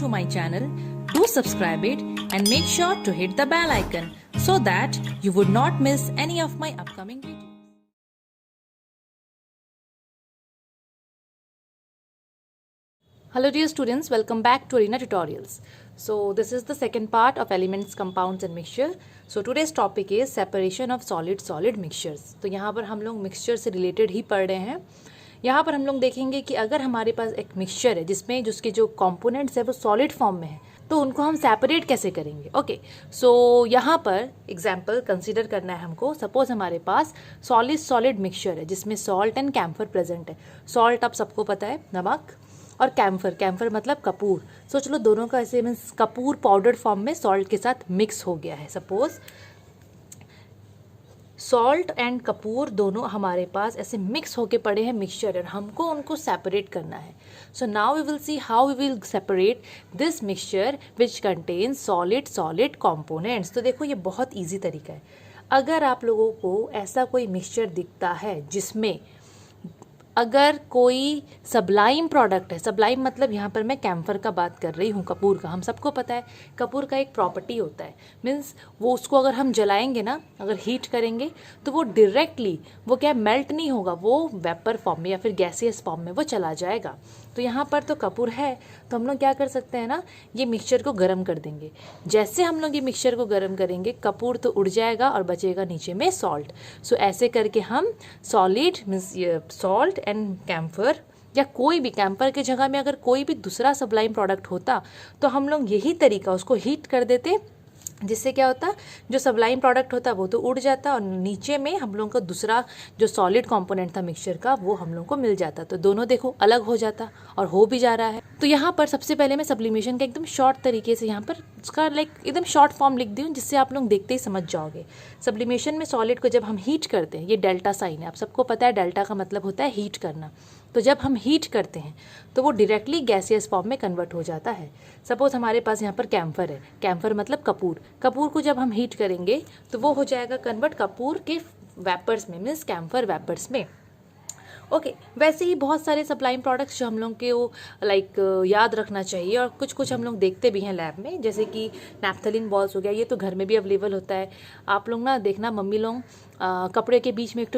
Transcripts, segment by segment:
to my channel, do subscribe it and make sure to hit the bell icon so that you would not miss any of my upcoming videos. Hello dear students, welcome back to Arena Tutorials. So this is the second part of elements, compounds and mixture. So today's topic is separation of solid mixtures. तो यहाँ पर हम लोग mixture से related ही पढ़ रहे हैं. यहाँ पर हम लोग देखेंगे कि अगर हमारे पास एक मिक्सचर है जिसमें जिसके जो कंपोनेंट्स है वो सॉलिड फॉर्म में है तो उनको हम सेपरेट कैसे करेंगे. ओके, सो यहाँ पर एग्जाम्पल कंसीडर करना है हमको. सपोज हमारे पास सॉलिड मिक्सचर है जिसमें सॉल्ट एंड कैम्फर प्रेजेंट है. सॉल्ट आप सबको पता है, नमक, और कैम्फर मतलब कपूर. सो चलो दोनों का ऐसे मीन्स कपूर पाउडर फॉर्म में सॉल्ट के साथ मिक्स हो गया है. सपोज सॉल्ट एंड कपूर दोनों हमारे पास ऐसे मिक्स होके पड़े हैं मिक्सचर और हमको उनको सेपरेट करना है. So now we will see how we will separate this mixture which contains solid components. तो देखो ये बहुत ईजी तरीका है. अगर आप लोगों को ऐसा कोई मिक्सचर दिखता है जिसमें अगर कोई सबलाइम प्रोडक्ट है, सबलाइम मतलब यहाँ पर मैं कैम्फर का बात कर रही हूँ, कपूर का. हम सबको पता है कपूर का एक प्रॉपर्टी होता है, मीन्स वो उसको अगर हम जलाएंगे ना, अगर हीट करेंगे तो वो डायरेक्टली वो क्या मेल्ट नहीं होगा, वो वेपर फॉर्म में या फिर गैसियस फॉर्म में वो चला जाएगा. तो यहाँ पर तो कपूर है तो हम लोग क्या कर सकते हैं ना, ये मिक्सचर को गर्म कर देंगे. जैसे हम लोग ये मिक्सचर को गर्म करेंगे कपूर तो उड़ जाएगा और बचेगा नीचे में सॉल्ट. सो ऐसे करके हम solid means salt and camphor या कोई भी कैम्फर की जगह में अगर कोई भी दूसरा सबलाइम प्रोडक्ट होता तो हम लोग यही तरीका उसको हीट कर देते, जिससे क्या होता जो सबलाइम प्रोडक्ट होता वो तो उड़ जाता और नीचे में हम लोगों का दूसरा जो सॉलिड कंपोनेंट था मिक्सचर का वो हम लोग को मिल जाता. तो दोनों देखो अलग हो जाता और हो भी जा रहा है. तो यहाँ पर सबसे पहले मैं सब्लिमेशन का एकदम शॉर्ट तरीके से यहाँ पर उसका एकदम शॉर्ट फॉर्म लिख दी हूँ जिससे आप लोग देखते ही समझ जाओगे. सब्लिमेशन में सॉलिड को जब हम हीट करते हैं, ये डेल्टा साइन है, आप सबको पता है डेल्टा का मतलब होता है हीट करना. तो जब हम हीट करते हैं तो वो डायरेक्टली गैसियस फॉर्म में कन्वर्ट हो जाता है. सपोज हमारे पास यहाँ पर कैम्फर है, कैम्फर मतलब कपूर को जब हम हीट करेंगे तो वो हो जाएगा कन्वर्ट कपूर के वेपर्स में, मीन्स कैम्फर वेपर्स में. ओके, वैसे ही बहुत सारे सप्लाइंग प्रोडक्ट्स जो हम लोग के वो याद रखना चाहिए और कुछ हम लोग देखते भी हैं लैब में, जैसे कि नैप्थलीन बॉल्स हो गया. ये तो घर में भी अवेलेबल होता है. आप लोग ना देखना मम्मी लोग कपड़े के बीच में एक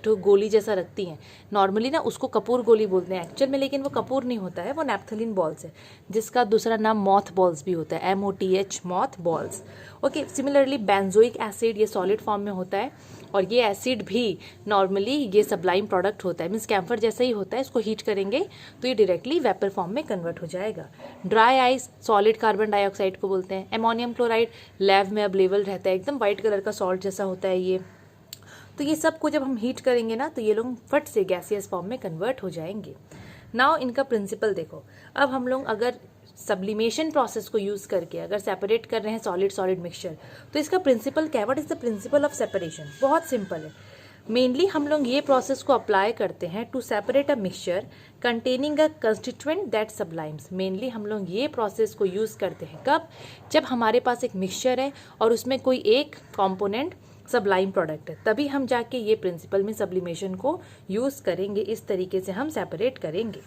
तो गोली जैसा रखती हैं. नॉर्मली ना उसको कपूर गोली बोलते हैं एक्चुअल में, लेकिन वो कपूर नहीं होता है, वो नैप्थलीन बॉल्स है जिसका दूसरा नाम मॉथ बॉल्स भी होता है, MOTH moth balls. Okay, similarly benzoic acid ये सॉलिड फॉर्म में होता है और ये एसिड भी नॉर्मली ये सबलाइम प्रोडक्ट होता है, मीन्स कैम्फर जैसा ही होता है. इसको हीट करेंगे तो ये डायरेक्टली वेपर फॉर्म में कन्वर्ट हो जाएगा. Dry ice solid carbon dioxide को बोलते हैं. अमोनियम क्लोराइड लैब में अवेलेबल रहता है, एकदम वाइट कलर का सॉल्ट जैसा होता है ये. तो ये सब को जब हम हीट करेंगे ना तो ये लोग फट से गैसियस फॉर्म में कन्वर्ट हो जाएंगे. नाउ इनका प्रिंसिपल देखो. अब हम लोग अगर सब्लिमेशन प्रोसेस को यूज करके अगर सेपरेट कर रहे हैं सॉलिड मिक्सचर तो इसका प्रिंसिपल क्या है, what is the principle of separation. बहुत सिंपल है. मेनली हम लोग ये प्रोसेस को अप्लाई करते हैं to separate a mixture containing a constituent that sublimes. Mainly हम लोग ये प्रोसेस को यूज करते हैं कब, जब हमारे पास एक मिक्सचर है और उसमें कोई एक कॉम्पोनेंट सबलाइम प्रोडक्ट है, तभी हम जाके ये प्रिंसिपल में सब्लिमेशन को यूज करेंगे. इस तरीके से हम सेपरेट करेंगे.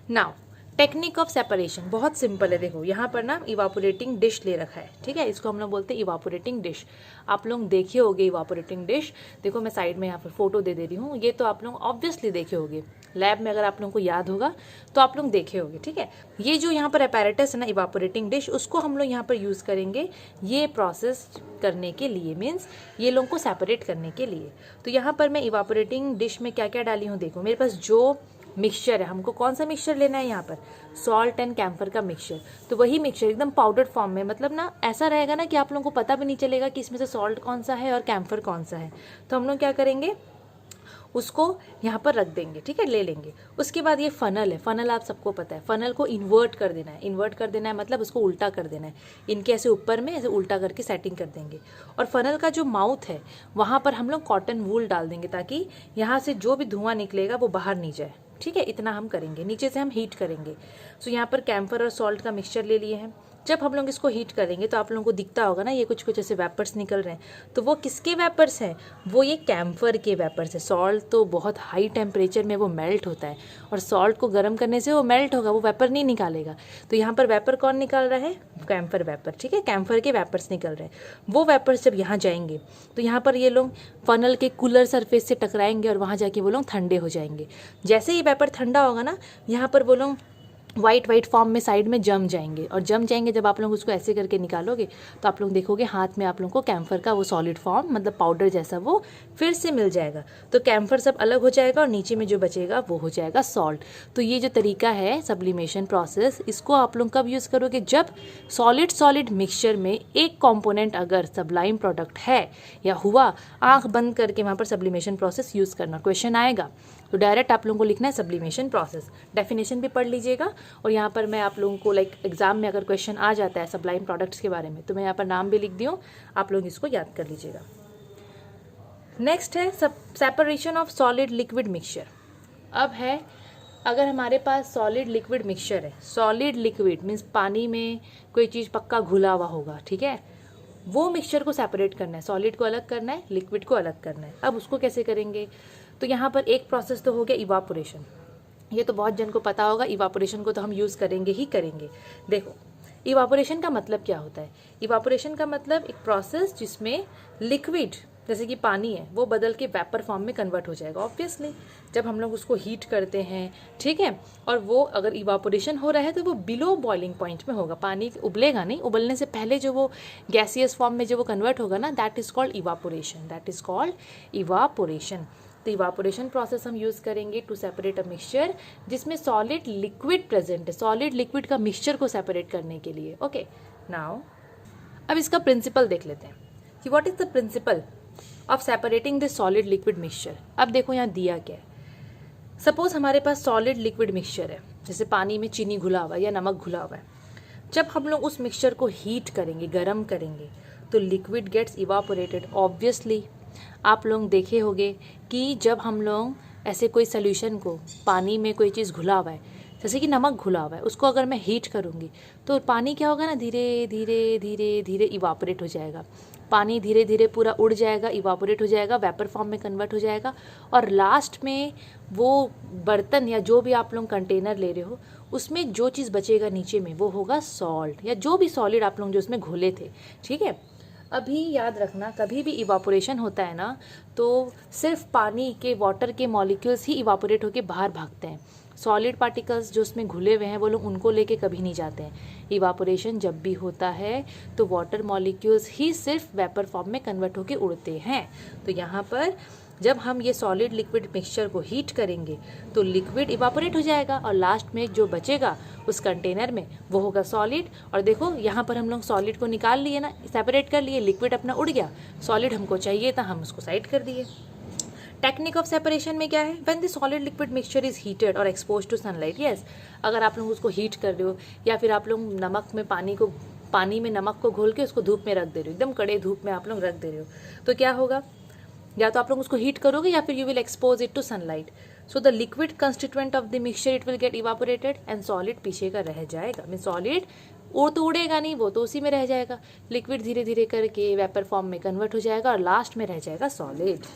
नाउ टेक्निक ऑफ सेपरेशन बहुत सिंपल है. देखो यहाँ पर ना इवापोरेटिंग डिश ले रखा है, ठीक है, इसको हम लोग बोलते हैं इवापोरेटिंग डिश. आप लोग देखे होगे इवापोरेटिंग डिश. देखो मैं साइड में यहाँ पर फोटो दे रही हूँ. ये तो आप लोग ऑब्वियसली देखे होगे लैब में, अगर आप लोगों को याद होगा तो आप लोग देखे होगे. ठीक है, ये जो यहाँ पर अपैरेटस है ना इवापोरेटिंग डिश, उसको हम लोग यहाँ पर यूज़ करेंगे ये प्रोसेस करने के लिए, मीन्स ये लोगों को सेपरेट करने के लिए. तो यहाँ पर मैं इवापोरेटिंग डिश में क्या क्या डाली हूँ देखो. मेरे पास जो मिक्सचर है, हमको कौन सा मिक्सचर लेना है यहाँ पर, सॉल्ट एंड कैम्फर का मिक्सचर. तो वही मिक्सचर एकदम पाउडर फॉर्म में, मतलब ना ऐसा रहेगा ना कि आप लोगों को पता भी नहीं चलेगा कि इसमें से सॉल्ट कौन सा है और कैम्फर कौन सा है. तो हम लोग क्या करेंगे, उसको यहाँ पर रख देंगे, ठीक है, ले लेंगे. उसके बाद ये फनल है, फनल आप सबको पता है, फनल को इन्वर्ट कर देना है. इन्वर्ट कर देना है मतलब उसको उल्टा कर देना है. इनके ऐसे ऊपर में ऐसे उल्टा करके सेटिंग कर देंगे. और फनल का जो माउथ है वहाँ पर हम लोग कॉटन वूल डाल देंगे ताकि यहाँ से जो भी धुआं निकलेगा वो बाहर नहीं जाए. ठीक है, इतना हम करेंगे. नीचे से हम हीट करेंगे. सो यहाँ पर कैम्फर और सॉल्ट का मिक्सचर ले लिए हैं. जब हम लोग इसको हीट करेंगे तो आप लोगों को दिखता होगा ना, ये कुछ कुछ ऐसे वेपर्स निकल रहे हैं, तो वो किसके वेपर्स हैं? वो ये कैम्फर के वेपर्स है। सॉल्ट तो बहुत हाई टेम्परेचर में वो मेल्ट होता है, और सॉल्ट को गर्म करने से वो मेल्ट होगा, वो वेपर नहीं निकालेगा। तो यहाँ पर वेपर कौन निकाल रहा है? कैम्फर वेपर, ठीक है, कैम्फर के वेपर्स निकल रहे हैं। वो वेपर्स जब यहाँ जाएंगे तो यहाँ पर ये लोग फनल के कूलर सरफेस से टकराएंगे और वहाँ जाके वो लोग ठंडे हो जाएंगे। जैसे ही वेपर ठंडा होगा ना, यहाँ पर वो लोग वाइट फॉर्म में साइड में जम जाएंगे, और जम जाएंगे जब आप लोग उसको ऐसे करके निकालोगे तो आप लोग देखोगे हाथ में आप लोगों को कैम्फर का वो सॉलिड फॉर्म, मतलब पाउडर जैसा, वो फिर से मिल जाएगा। तो कैम्फर सब अलग हो जाएगा और नीचे में जो बचेगा वो हो जाएगा सॉल्ट। तो ये जो तरीका है सब्लिमेशन प्रोसेस, इसको आप लोग कब यूज़ करोगे? जब सॉलिड मिक्सचर में एक कॉम्पोनेंट अगर सब्लाइम प्रोडक्ट है या हुआ, आँख बंद करके वहाँ पर सब्लिमेशन प्रोसेस यूज़ करना। क्वेश्चन आएगा तो डायरेक्ट आप लोगों को लिखना है सब्लिमेशन प्रोसेस। डेफिनेशन भी पढ़ लीजिएगा, और यहाँ पर मैं आप लोगों को एग्जाम में अगर क्वेश्चन आ जाता है सब्लाइम प्रोडक्ट्स के बारे में तो मैं यहाँ पर नाम भी लिख दी हूँ, आप लोग इसको याद कर लीजिएगा। नेक्स्ट है separation of solid liquid mixture. अब है, अगर हमारे पास सॉलिड लिक्विड मिक्सचर है, सॉलिड लिक्विड मीन्स पानी में कोई चीज़ पक्का घुला हुआ होगा, ठीक है, वो मिक्सचर को सेपरेट करना है, सॉलिड को अलग करना है, लिक्विड को अलग करना है। अब उसको कैसे करेंगे? तो यहाँ पर एक प्रोसेस तो हो गया इवापोरेशन, ये तो बहुत जन को पता होगा, इवापोरेशन को तो हम यूज़ करेंगे ही करेंगे। देखो, इवापोरेशन का मतलब क्या होता है? इवापोरेशन का मतलब एक प्रोसेस जिसमें लिक्विड जैसे कि पानी है वो बदल के वेपर फॉर्म में कन्वर्ट हो जाएगा। ऑब्वियसली जब हम लोग उसको हीट करते हैं, ठीक है, और वो अगर इवापोरेशन हो रहा है तो वो बिलो बॉइलिंग पॉइंट में होगा, पानी उबलेगा नहीं, उबलने से पहले जो वो गैसियस फॉर्म में जो वो कन्वर्ट होगा ना, that is called evaporation, that is called evaporation. तो इवापोरेशन प्रोसेस हम यूज़ करेंगे टू सेपरेट अ मिक्सचर जिसमें सॉलिड लिक्विड प्रेजेंट है, सॉलिड लिक्विड का मिक्सचर को सेपरेट करने के लिए। ओके, नाउ अब इसका प्रिंसिपल देख लेते हैं कि what is the principle of separating this solid liquid mixture. अब देखो यहाँ दिया क्या है। सपोज हमारे पास सॉलिड लिक्विड मिक्सचर है, जैसे पानी में चीनी घुला हुआ है या नमक घुला हुआ है। जब हम लोग उस मिक्सचर को हीट करेंगे, गर्म करेंगे, तो लिक्विड गेट्स इवापोरेटेड। ऑब्वियसली आप लोग देखे होंगे कि जब हम लोग ऐसे कोई सोल्यूशन को, पानी में कोई चीज़ घुला हुआ है, जैसे कि नमक घुला हुआ है, उसको अगर मैं हीट करूँगी तो पानी क्या होगा ना, धीरे धीरे धीरे धीरे इवापोरेट हो जाएगा। पानी धीरे धीरे पूरा उड़ जाएगा, इवापोरेट हो जाएगा, वेपर फॉर्म में कन्वर्ट हो जाएगा, और लास्ट में वो बर्तन या जो भी आप लोग कंटेनर ले रहे हो उसमें जो चीज़ बचेगा नीचे में वो होगा सॉल्ट, या जो भी सॉलिड आप लोग जो उसमें घोले थे, ठीक है। अभी याद रखना, कभी भी इवापोरेशन होता है ना तो सिर्फ पानी के, वाटर के मॉलिक्यूल्स ही इवापोरेट होके बाहर भागते हैं। सॉलिड पार्टिकल्स जो उसमें घुले हुए हैं वो लोग उनको लेके कभी नहीं जाते हैं। इवापोरेशन जब भी होता है तो वाटर मॉलिक्यूल्स ही सिर्फ वेपर फॉर्म में कन्वर्ट होके उड़ते हैं। तो यहाँ पर जब हम ये सॉलिड लिक्विड मिक्सचर को हीट करेंगे तो लिक्विड इवापोरेट हो जाएगा, और लास्ट में जो बचेगा उस कंटेनर में वो होगा सॉलिड। और देखो यहाँ पर हम लोग सॉलिड को निकाल लिए ना, सेपरेट कर लिए, लिक्विड अपना उड़ गया, सॉलिड हमको चाहिए था, हम उसको साइड कर दिए। टेक्निक ऑफ सेपरेशन में क्या है? When the solid liquid mixture is heated और एक्सपोज टू सनलाइट। यस, अगर आप लोग उसको हीट कर रहे हो या फिर आप लोग नमक में पानी में नमक को घोल के उसको धूप में रख दे रहे हो, एकदम कड़े धूप में आप लोग रख दे रहे हो, तो क्या होगा? या तो आप लोग उसको हीट करोगे या फिर you will expose it to sunlight. So the liquid constituent of the mixture it will get evaporated and solid पीछे का रह जाएगा। मीन सॉलिड वो तो उड़ेगा नहीं, वो तो उसी में रह जाएगा। लिक्विड धीरे धीरे करके वेपर फॉर्म में कन्वर्ट हो जाएगा और लास्ट में रह जाएगा सॉलिड।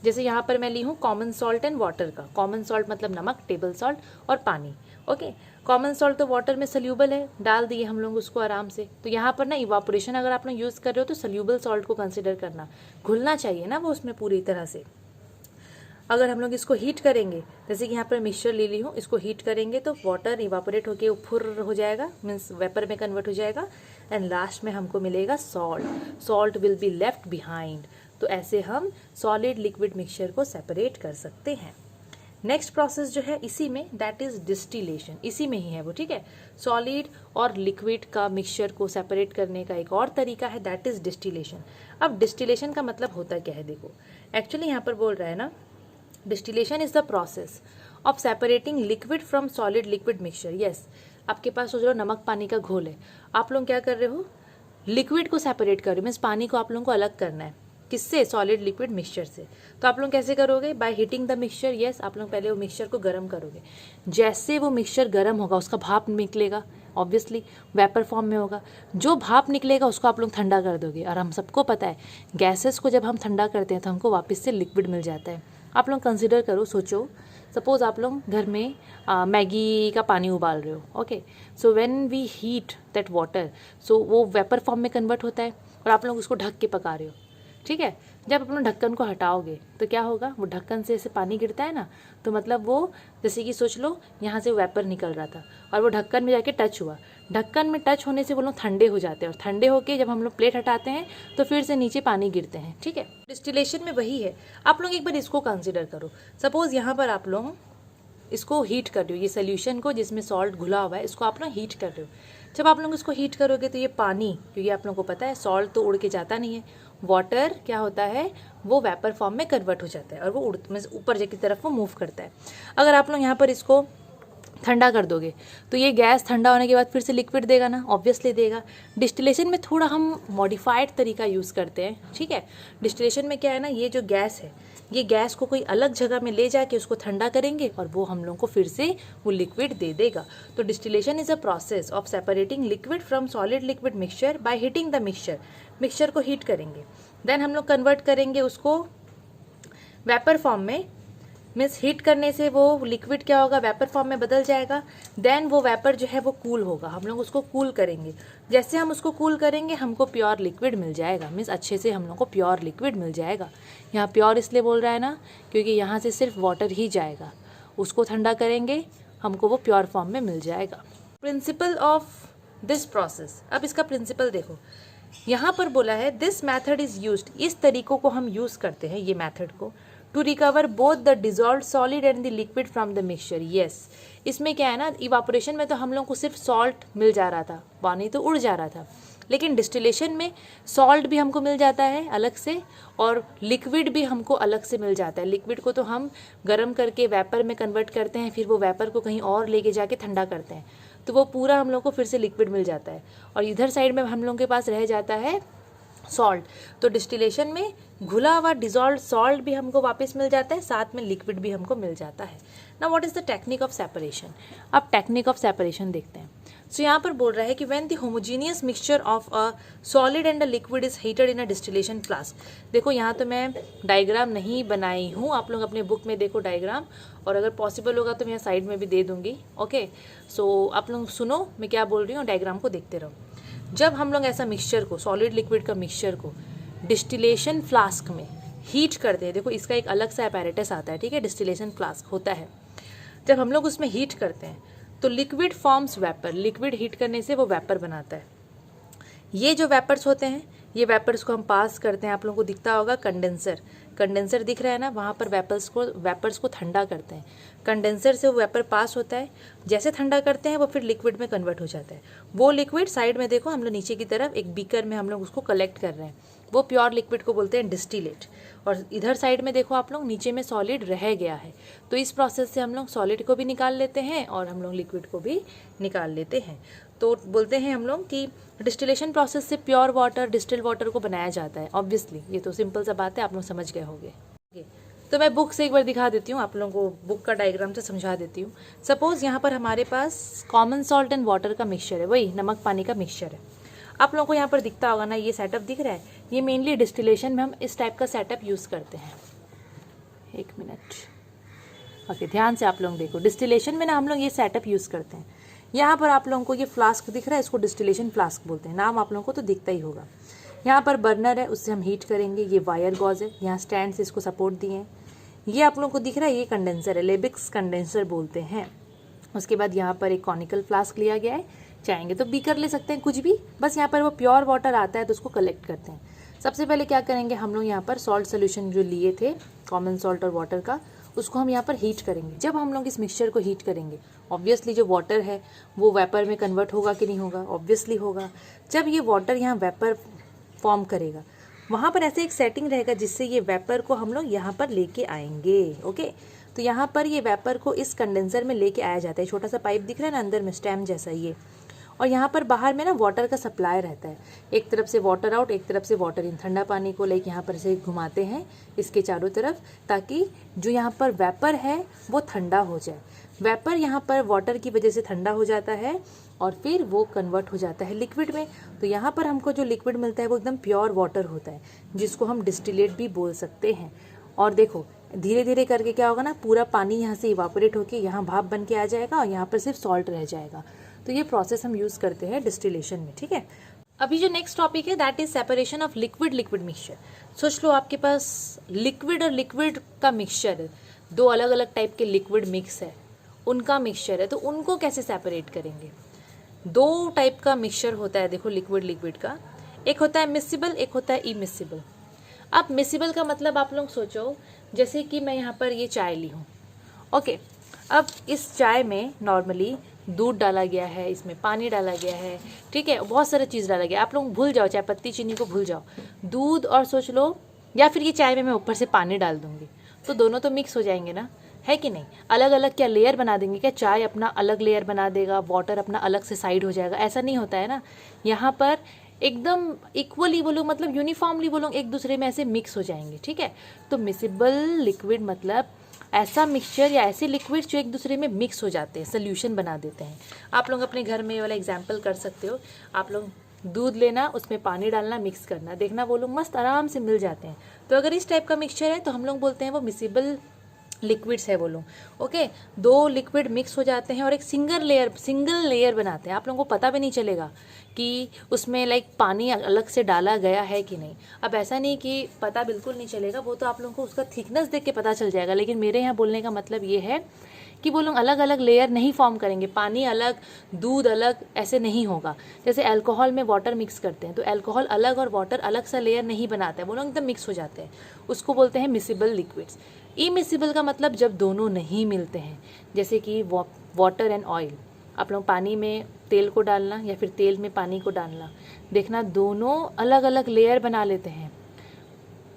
जैसे यहाँ पर मैं ली हूँ कॉमन सॉल्ट एंड वाटर का। कॉमन सॉल्ट मतलब नमक, टेबल सॉल्ट और पानी। ओके, कॉमन सॉल्ट तो वाटर में सल्यूबल है, डाल दिए हम लोग उसको आराम से। तो यहाँ पर ना इवापोरेशन अगर आप लोग यूज़ कर रहे हो तो सल्यूबल सॉल्ट को कंसिडर करना, घुलना चाहिए ना वो उसमें पूरी तरह से। अगर हम लोग इसको हीट करेंगे, जैसे कि यहाँ पर मिक्सचर ले ली हूँ, इसको हीट करेंगे तो वाटर इवापोरेट होके फुर हो जाएगा, मीन्स वेपर में कन्वर्ट हो जाएगा, एंड लास्ट में हमको मिलेगा salt. Salt will be left behind. तो ऐसे हम सॉलिड लिक्विड मिक्सचर को सेपरेट कर सकते हैं। नेक्स्ट प्रोसेस जो है इसी में, दैट इज डिस्टिलेशन, इसी में ही है वो, ठीक है। सॉलिड और लिक्विड का मिक्सचर को सेपरेट करने का एक और तरीका है, दैट इज डिस्टिलेशन। अब डिस्टिलेशन का मतलब होता क्या है? देखो, एक्चुअली यहाँ पर बोल रहा है ना, distillation is the process of separating liquid from solid liquid mixture. Yes, आपके पास सोच लो नमक पानी का घोल है, आप लोग क्या कर रहे हो? लिक्विड को सेपरेट कर रहे हो, मीन्स पानी को आप लोगों को अलग करना है। किससे? सॉलिड लिक्विड मिक्सचर से। तो आप लोग कैसे करोगे? By heating the mixture. Yes, आप लोग पहले वो मिक्सचर को गर्म करोगे। जैसे वो मिक्सचर गर्म होगा उसका भाप निकलेगा, ऑब्वियसली वेपर फॉर्म में होगा। जो भाप निकलेगा उसको आप लोग ठंडा कर दोगे, और हम सबको पता है गैसेस को जब हम ठंडा करते हैं तो हमको वापस से लिक्विड मिल जाता है। आप लोग कंसिडर करो, सोचो, सपोज आप लोग घर में मैगी का पानी उबाल रहे हो, okay, so when we heat that water, so वो वेपर फॉर्म में कन्वर्ट होता है और आप लोग उसको ढक के पका रहे हो, ठीक है। जब अपना ढक्कन को हटाओगे तो क्या होगा, वो ढक्कन से ऐसे पानी गिरता है ना, तो मतलब वो जैसे कि सोच लो यहाँ से वेपर निकल रहा था और वो ढक्कन में जाके टच हुआ, ढक्कन में टच होने से वो लोग ठंडे हो जाते हैं, और ठंडे होके जब हम लोग प्लेट हटाते हैं तो फिर से नीचे पानी गिरते हैं, ठीक है। डिस्टिलेशन में वही है। आप लोग एक बार इसको कंसिडर करो, सपोज यहाँ पर आप लोग इसको हीट कर रहे हो, ये सोल्यूशन को जिसमें सॉल्ट घुला हुआ है इसको आप लोग हीट कर रहे हो। जब आप लोग इसको हीट करोगे तो ये पानी, क्योंकि आप लोगों को पता है सॉल्ट तो उड़ के जाता नहीं है, वाटर क्या होता है वो वेपर फॉर्म में कन्वर्ट हो जाता है और वो ऊपर की तरफ वो मूव करता है। अगर आप लोग यहाँ पर इसको ठंडा कर दोगे तो ये गैस ठंडा होने के बाद फिर से लिक्विड देगा ना, ऑब्वियसली देगा। डिस्टिलेशन में थोड़ा हम मॉडिफाइड तरीका यूज़ करते हैं, ठीक है। डिस्टिलेशन में क्या है ना, ये जो गैस है ये गैस को कोई अलग जगह में ले जाके उसको ठंडा करेंगे और वो हम लोग को फिर से वो लिक्विड दे देगा। तो distillation is a process of separating liquid from solid liquid mixture by heating the mixture को हीट करेंगे, देन हम लोग कन्वर्ट करेंगे उसको वेपर फॉर्म में। मीन्स हीट करने से वो लिक्विड क्या होगा, वेपर फॉर्म में बदल जाएगा। देन वो वेपर जो है वो कूल होगा, हम लोग उसको कूल करेंगे। जैसे हम उसको कूल करेंगे हमको प्योर लिक्विड मिल जाएगा, मीन्स अच्छे से हम लोग को प्योर लिक्विड मिल जाएगा। यहाँ प्योर इसलिए बोल रहा है ना क्योंकि यहाँ से सिर्फ वाटर ही जाएगा, उसको ठंडा करेंगे हमको वो प्योर फॉर्म में मिल जाएगा। प्रिंसिपल ऑफ दिस प्रोसेस, अब इसका प्रिंसिपल देखो, यहाँ पर बोला है दिस मैथड इज यूज्ड, इस तरीकों को हम यूज़ करते हैं ये मैथड को, to recover both the dissolve solid and the liquid from the mixture. Yes, इसमें क्या है ना, इवापोरेशन में तो हम लोग को सिर्फ सॉल्ट मिल जा रहा था, पानी तो उड़ जा रहा था, लेकिन डिस्टिलेशन में सॉल्ट भी हमको मिल जाता है अलग से और लिक्विड भी हमको अलग से मिल जाता है। लिक्विड को तो हम गर्म करके वेपर में कन्वर्ट करते हैं, फिर वो वेपर को कहीं और लेके जाके ठंडा करते हैं, तो वो पूरा हम लोग को फिर से लिक्विड मिल जाता है। और इधर साइड में हम लोग के पास रह जाता है सॉल्ट। तो डिस्टिलेशन में घुला हुआ डिजॉल्व सॉल्ट भी हमको वापस मिल जाता है, साथ में लिक्विड भी हमको मिल जाता है। Now what is the technique of separation. अब टेक्निक ऑफ सेपरेशन देखते हैं। सो यहाँ पर बोल रहा है कि when the homogeneous mixture of a solid and a liquid is heated in a distillation flask. देखो यहाँ तो मैं डायग्राम नहीं बनाई हूँ, आप लोग अपने बुक में देखो डायग्राम, और अगर पॉसिबल होगा तो मैं साइड में भी दे दूंगी, ओके। सो आप लोग सुनो मैं क्या बोल रही हूँ, डायग्राम को देखते रहो। जब हम लोग ऐसा मिक्सचर को, सॉलिड लिक्विड का मिक्सचर को डिस्टिलेशन फ्लास्क में हीट करते हैं, देखो इसका एक अलग सा अपैरेटस आता है, ठीक है, डिस्टिलेशन फ्लास्क होता है। जब हम लोग उसमें हीट करते हैं तो liquid forms vapour, liquid heat करने से वो वेपर बनाता है। ये जो वेपर्स होते हैं ये वेपर्स को हम पास करते हैं, आप लोगों को दिखता होगा कंडेंसर, कंडेंसर दिख रहा है ना, वहाँ पर वेपर्स को ठंडा करते हैं। कंडेंसर से वो वेपर पास होता है, जैसे ठंडा करते हैं वो फिर लिक्विड में कन्वर्ट हो जाता है। वो लिक्विड साइड में देखो हम लोग नीचे की तरफ एक बीकर में हम लोग उसको कलेक्ट कर रहे हैं, वो प्योर लिक्विड को बोलते हैं डिस्टिलेट। और इधर साइड में देखो आप लोग नीचे में सॉलिड रह गया है, तो इस प्रोसेस से हम लोग सॉलिड को भी निकाल लेते हैं और हम लोग लिक्विड को भी निकाल लेते हैं। तो बोलते हैं हम लोग कि डिस्टिलेशन प्रोसेस से प्योर वाटर, डिस्टिल वाटर को बनाया जाता है। ऑब्वियसली ये तो सिंपल सा बात है, आप लोग समझ गए होंगे। तो मैं बुक से एक बार दिखा देती हूँ, आप लोगों को बुक का डायग्राम से समझा देती हूँ। सपोज यहाँ पर हमारे पास कॉमन सॉल्ट एंड वाटर का मिक्सचर है, वही नमक पानी का मिक्सचर है। आप लोगों को यहाँ पर दिखता होगा ना, ये सेटअप दिख रहा है, ये मेनली डिस्टिलेशन में हम इस टाइप का सेटअप यूज़ करते हैं। एक मिनट, ओके, ध्यान से आप लोग देखो, डिस्टिलेशन में ना हम लोग ये सेटअप यूज़ करते हैं। यहाँ पर आप लोगों को ये फ्लास्क दिख रहा है, इसको डिस्टिलेशन फ्लास्क बोलते हैं, नाम आप लोगों को तो दिखता ही होगा। यहाँ पर बर्नर है, उससे हम हीट करेंगे। ये वायर गॉज है, यहाँ स्टैंड से इसको सपोर्ट दिए हैं। ये आप लोगों को दिख रहा है, ये कंडेंसर है, लेबिक्स कंडेंसर बोलते हैं। उसके बाद यहाँ पर एक कॉनिकल फ्लास्क लिया गया है, चाहेंगे तो बीकर ले सकते हैं, कुछ भी, बस यहाँ पर वो प्योर वाटर आता है तो उसको कलेक्ट करते हैं। सबसे पहले क्या करेंगे हम लोग, यहाँ पर सॉल्ट सोल्यूशन जो लिए थे कॉमन सॉल्ट और वाटर का, उसको हम यहाँ पर हीट करेंगे। जब हम लोग इस मिक्सचर को हीट करेंगे, ऑब्वियसली जो वाटर है वो वेपर में कन्वर्ट होगा कि नहीं होगा, ऑब्वियसली होगा। जब ये वाटर यहाँ वेपर फॉर्म करेगा, वहाँ पर ऐसे एक सेटिंग रहेगा जिससे ये वेपर को हम लोग यहाँ पर लेके आएंगे, ओके। तो यहाँ पर ये वेपर को इस कंडेंसर में लेके आया जाता है, छोटा सा पाइप दिख रहा है ना अंदर में, स्टेम जैसा ये, और यहाँ पर बाहर में ना वाटर का सप्लाई रहता है, एक तरफ से वाटर आउट, एक तरफ से वाटर इन। ठंडा पानी को लाइक यहाँ पर से घुमाते हैं इसके चारों तरफ, ताकि जो यहाँ पर वेपर है वो ठंडा हो जाए। वेपर यहाँ पर वाटर की वजह से ठंडा हो जाता है और फिर वो कन्वर्ट हो जाता है लिक्विड में। तो यहाँ पर हमको जो लिक्विड मिलता है वो एकदम प्योर वाटर होता है, जिसको हम डिस्टिलेट भी बोल सकते हैं। और देखो धीरे धीरे करके क्या होगा ना, पूरा पानी यहाँ से इवापोरेट होके यहाँ भाप बन के आ जाएगा और यहाँ पर सिर्फ सॉल्ट रह जाएगा। तो ये प्रोसेस हम यूज़ करते हैं डिस्टिलेशन में, ठीक है। अभी जो नेक्स्ट टॉपिक है that is separation of liquid liquid mixture. सोच लो आपके पास लिक्विड और लिक्विड का मिक्सचर है, दो अलग अलग टाइप के लिक्विड मिक्स है, उनका मिक्सचर है, तो उनको कैसे सेपरेट करेंगे। दो टाइप का मिक्सचर होता है देखो लिक्विड लिक्विड का, एक होता है मिसिबल, एक होता है इमिसिबल। अब मिसिबल का मतलब आप लोग सोचो, जैसे कि मैं यहाँ पर ये चाय ली हूँ, ओके। अब इस चाय में नॉर्मली दूध डाला गया है, इसमें पानी डाला गया है, ठीक है, बहुत सारा चीज़ डाला गया। आप लोग भूल जाओ चाय पत्ती चीनी को भूल जाओ, दूध और सोच लो, या फिर ये चाय में मैं ऊपर से पानी डाल दूँगी, तो दोनों तो मिक्स हो जाएंगे ना, है कि नहीं। अलग अलग क्या लेयर बना देंगे क्या, चाय अपना अलग लेयर बना देगा, वाटर अपना अलग से साइड हो जाएगा, ऐसा नहीं होता है ना। यहाँ पर एकदम इक्वली बोलो, मतलब यूनिफॉर्मली बोलो, एक दूसरे में ऐसे मिक्स हो जाएंगे, ठीक है। तो मिसिबल लिक्विड मतलब ऐसा मिक्सचर या ऐसे लिक्विड जो एक दूसरे में मिक्स हो जाते हैं, सोल्यूशन बना देते हैं। आप लोग अपने घर में ये वाला एग्जाम्पल कर सकते हो, आप लोग दूध लेना, उसमें पानी डालना, मिक्स करना, देखना वो लोग मस्त आराम से मिल जाते हैं। तो अगर इस टाइप का मिक्सचर है तो हम लोग बोलते हैं वो मिसिबल लिक्विड्स है वो लोग, ओके। दो लिक्विड मिक्स हो जाते हैं और एक सिंगल लेयर बनाते हैं। आप लोगों को पता भी नहीं चलेगा कि उसमें लाइक पानी अलग से डाला गया है कि नहीं। अब ऐसा नहीं कि पता बिल्कुल नहीं चलेगा, वो तो आप लोगों को उसका थिकनेस देख के पता चल जाएगा, लेकिन मेरे यहाँ बोलने का मतलब ये है कि वो लोग अलग अलग लेयर नहीं फॉर्म करेंगे, पानी अलग दूध अलग ऐसे नहीं होगा। जैसे अल्कोहल में वाटर मिक्स करते हैं तो अल्कोहल अलग और वाटर अलग सा लेयर नहीं बनाता है, वो लोग एकदम मिक्स हो जाते हैं, उसको बोलते हैं मिसिबल लिक्विड्स। इमिसिबल का मतलब जब दोनों नहीं मिलते हैं, जैसे कि वाटर एंड ऑयल। आप लोग पानी में तेल को डालना या फिर तेल में पानी को डालना, देखना दोनों अलग अलग लेयर बना लेते हैं।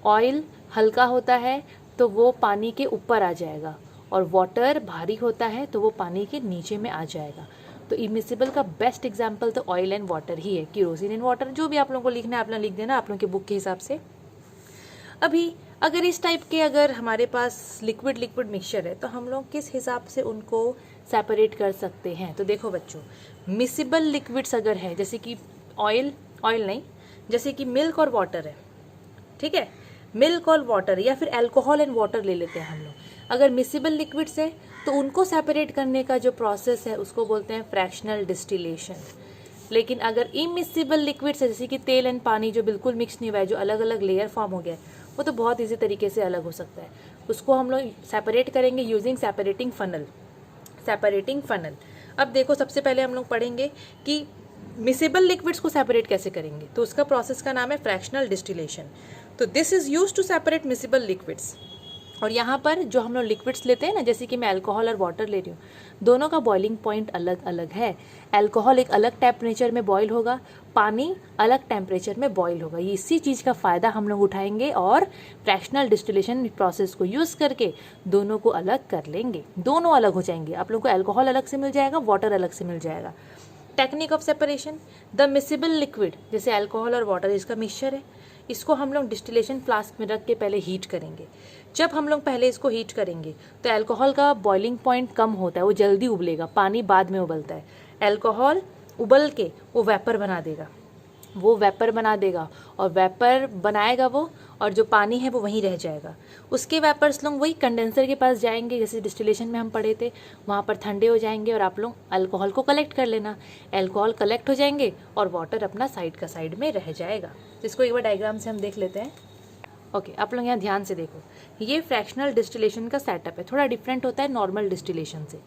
ऑयल हल्का होता है तो वो पानी के ऊपर आ जाएगा, और वाटर भारी होता है तो वो पानी के नीचे में आ जाएगा। तो इमिसिबल का बेस्ट एग्जाम्पल तो ऑयल एंड वाटर ही है, केरोसिन एंड वाटर, जो भी आप लोगों को लिखना है आप लोग लिख देना आप लोगों के बुक के हिसाब से। अभी अगर इस टाइप के अगर हमारे पास लिक्विड लिक्विड मिक्सचर है तो हम लोग किस हिसाब से उनको सेपरेट कर सकते हैं। तो देखो बच्चों, मिसिबल लिक्विड्स अगर है, जैसे कि ऑयल नहीं, जैसे कि मिल्क और वाटर है, ठीक है, मिल्क और वाटर, या फिर अल्कोहल एंड वाटर ले लेते हैं हम लोग। अगर मिसिबल लिक्विड्स है तो उनको सेपरेट करने का जो प्रोसेस है उसको बोलते हैं फ्रैक्शनल डिस्टिलेशन। लेकिन अगर इमिसिबल लिक्विड्स है, जैसे कि तेल एंड पानी जो बिल्कुल मिक्स नहीं हुआ है, जो अलग अलग लेयर फॉर्म हो गया है, वो तो बहुत इजी तरीके से अलग हो सकता है। उसको हम लोग सेपरेट करेंगे यूजिंग सेपरेटिंग फनल। अब देखो सबसे पहले हम लोग पढ़ेंगे कि मिसिबल लिक्विड्स को सेपरेट कैसे करेंगे, तो उसका प्रोसेस का नाम है फ्रैक्शनल डिस्टिलेशन। तो this is use to separate miscible liquids. और यहाँ पर जो हम लोग लिक्विड्स लेते हैं ना, जैसे कि मैं अल्कोहल और वाटर ले रही हूँ, दोनों का बॉइलिंग पॉइंट अलग अलग है। अल्कोहल एक अलग टेम्परेचर में बॉयल होगा, पानी अलग टेम्परेचर में बॉयल होगा। ये इसी चीज़ का फ़ायदा हम लोग उठाएंगे और फ्रैक्शनल डिस्टिलेशन प्रोसेस को यूज़ करके दोनों को अलग कर लेंगे, दोनों अलग हो जाएंगे। आप लोगों को अल्कोहल अलग से मिल जाएगा, वाटर अलग से मिल जाएगा। Technique of separation, the miscible liquid जैसे अल्कोहल और वाटर इसका मिक्सचर है, इसको हम लोग डिस्टिलेशन फ्लास्क में रख के पहले हीट करेंगे। जब हम लोग पहले इसको हीट करेंगे तो अल्कोहल का बॉइलिंग पॉइंट कम होता है, वो जल्दी उबलेगा, पानी बाद में उबलता है। अल्कोहल उबल के वो वेपर बना देगा और वेपर बनाएगा वो, और जो पानी है वो वहीं रह जाएगा। उसके वेपर्स लोग वही कंडेंसर के पास जाएंगे, जैसे डिस्टिलेशन में हम पढ़े थे, वहाँ पर ठंडे हो जाएंगे और आप लोग अल्कोहल को कलेक्ट कर लेना। अल्कोहल कलेक्ट हो जाएंगे और वाटर अपना साइड में रह जाएगा। जिसको एक बार डायग्राम से हम देख लेते हैं। ओके, आप लोग यहाँ ध्यान से देखो, ये फ्रैक्शनल डिस्टिलेशन का सेटअप है, थोड़ा डिफरेंट होता है नॉर्मल डिस्टिलेशन से।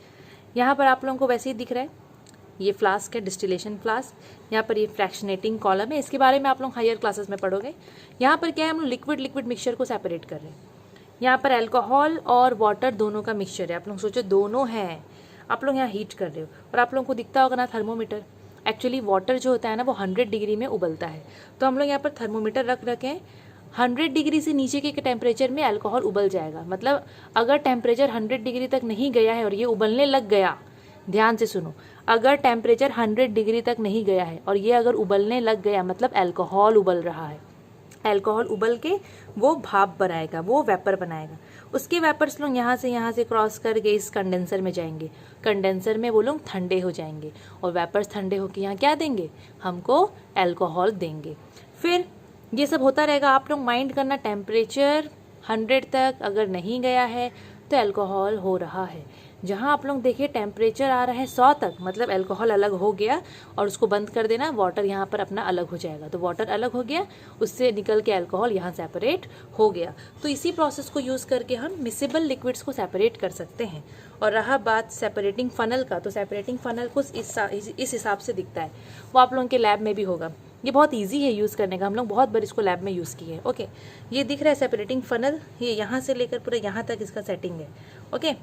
यहाँ पर आप लोगों को वैसे ही दिख रहा है, ये फ्लास्क है, डिस्टिलेशन फ्लास्क। यहाँ पर ये फ्रैक्शनेटिंग कॉलम है, इसके बारे में आप लोग हायर क्लासेस में पढ़ोगे। यहाँ पर क्या है, हम लोग लिक्विड मिक्सचर को सेपरेट कर रहे हैं। यहाँ पर अल्कोहल और वाटर दोनों का मिक्सचर है। आप लोग सोचो दोनों हैं, आप लोग यहाँ हीट कर रहे हो और आप लोगों को दिखता होगा ना थर्मोमीटर। एक्चुअली वाटर जो होता है ना वो 100 डिग्री में उबलता है, तो हम लोग यहाँ पर थर्मोमीटर रख रखें। 100 डिग्री से नीचे के टेम्परेचर में अल्कोहल उबल जाएगा। मतलब अगर टेम्परेचर 100 डिग्री तक नहीं गया है और ये उबलने लग गया, ध्यान से सुनो, अगर टेम्परेचर 100 डिग्री तक नहीं गया है और ये अगर उबलने लग गया, मतलब अल्कोहल उबल रहा है, अल्कोहल उबल के वो भाप बनाएगा, वो वेपर बनाएगा। उसके वेपर्स लोग यहाँ से क्रॉस करके इस कंडेंसर में जाएंगे, कंडेंसर में वो लोग ठंडे हो जाएंगे और वेपर्स ठंडे होकर यहाँ क्या देंगे, हमको अल्कोहल देंगे। फिर ये सब होता रहेगा। आप लोग माइंड करना, टेम्परेचर 100 तक अगर नहीं गया है तो अल्कोहल हो रहा है। जहाँ आप लोग देखिए टेम्परेचर आ रहा है 100 तक, मतलब अल्कोहल अलग हो गया और उसको बंद कर देना, वाटर यहाँ पर अपना अलग हो जाएगा। तो वाटर अलग हो गया, उससे निकल के अल्कोहल यहाँ सेपरेट हो गया। तो इसी प्रोसेस को यूज़ करके हम मिसेबल लिक्विड्स को सेपरेट कर सकते हैं। और रहा बात सेपरेटिंग फनल का, तो सेपरेटिंग फनल कुछ इस हिसाब से दिखता है, वो आप लोगों के लैब में भी होगा। ये बहुत इजी है यूज़ करने का, हम लोग बहुत बार इसको लैब में यूज़ किए हैं। ओके, ये दिख रहा है सेपरेटिंग फनल, ये यहाँ से लेकर पूरा यहाँ तक इसका सेटिंग है। ओके,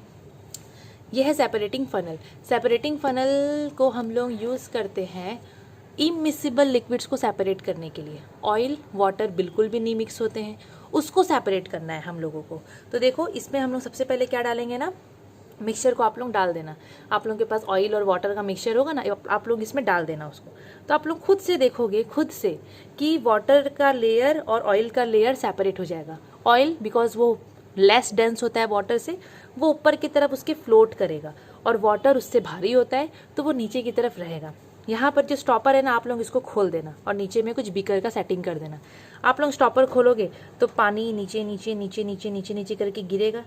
ये है सेपरेटिंग फनल। सेपरेटिंग फनल को हम लोग यूज़ करते हैं इमिसिबल लिक्विड्स को सेपरेट करने के लिए। ऑयल वाटर बिल्कुल भी नहीं मिक्स होते हैं, उसको सेपरेट करना है हम लोगों को। तो देखो, इसमें हम लोग सबसे पहले क्या डालेंगे ना, मिक्सचर को आप लोग डाल देना। आप लोगों के पास ऑयल और वाटर का मिक्सचर होगा ना, आप लोग इसमें डाल देना उसको। तो आप लोग खुद से देखोगे, खुद से, कि वाटर का लेयर और ऑयल का लेयर सेपरेट हो जाएगा। ऑयल बिकॉज वो लेस डेंस होता है वाटर से, वो ऊपर की तरफ उसके फ्लोट करेगा, और वाटर उससे भारी होता है तो वो नीचे की तरफ रहेगा। यहाँ पर जो स्टॉपर है ना, आप लोग इसको खोल देना और नीचे में कुछ बीकर का सेटिंग कर देना। आप लोग स्टॉपर खोलोगे तो पानी नीचे नीचे नीचे नीचे नीचे नीचे करके गिरेगा।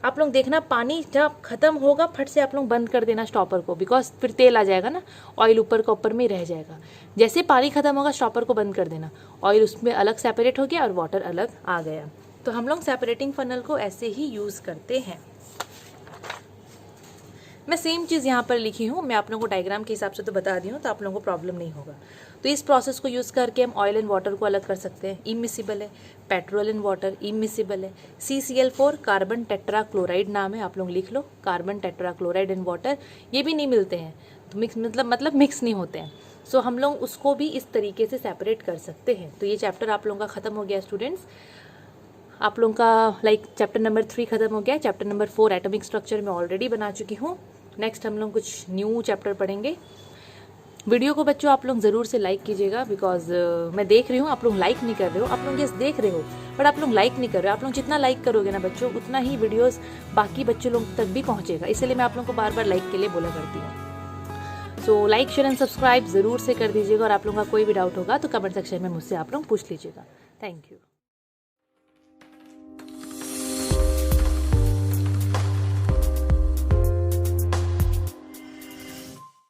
आप लोग देखना, पानी जब खत्म होगा फट से आप लोग बंद कर देना स्टॉपर को, बिकॉज फिर तेल आ जाएगा ना, ऑयल ऊपर का ऊपर में ही रह जाएगा। जैसे पानी खत्म होगा स्टॉपर को बंद कर देना, ऑयल उसमें अलग सेपरेट हो गया और वाटर अलग आ गया। तो हम लोग सेपरेटिंग फनल को ऐसे ही यूज़ करते हैं। मैं सेम चीज़ यहाँ पर लिखी हूँ, मैं आप लोगों को डायग्राम के हिसाब से तो बता दी हूँ, तो आप लोगों को प्रॉब्लम नहीं होगा। तो इस प्रोसेस को यूज़ करके हम ऑयल एंड वाटर को अलग कर सकते हैं। इमिसिबल है। पेट्रोल एंड वाटर इमिसिबल है। CCl4 कार्बन टेट्राक्लोराइड नाम है, आप लोग लिख लो, कार्बन टेट्राक्लोराइड एंड वाटर, ये भी नहीं मिलते हैं, तो मिक्स मतलब मिक्स नहीं होते हैं। सो हम लोग उसको भी इस तरीके से सेपरेट कर सकते हैं। तो ये चैप्टर आप लोगों का ख़त्म हो गया स्टूडेंट्स। आप लोगों का चैप्टर नंबर 3 खत्म हो गया। चैप्टर नंबर 4 एटॉमिक स्ट्रक्चर में ऑलरेडी बना चुकी हूँ। नेक्स्ट हम लोग कुछ न्यू चैप्टर पढ़ेंगे। वीडियो को बच्चों आप लोग ज़रूर से लाइक कीजिएगा, बिकॉज मैं देख रही हूँ आप लोग लाइक नहीं कर रहे हो। आप लोग यस देख रहे हो बट आप लोग लाइक नहीं कर रहे हो। आप लोग जितना लाइक करोगे ना बच्चों, उतना ही वीडियोस बाकी बच्चों लोग तक भी पहुँचेगा। इसलिए मैं आप लोगों को बार बार लाइक के लिए बोला करती हूँ। So like share and subscribe ज़रूर से कर दीजिएगा, और आप लोगों का कोई भी डाउट होगा तो कमेंट सेक्शन में मुझसे आप लोग पूछ लीजिएगा। Thank you.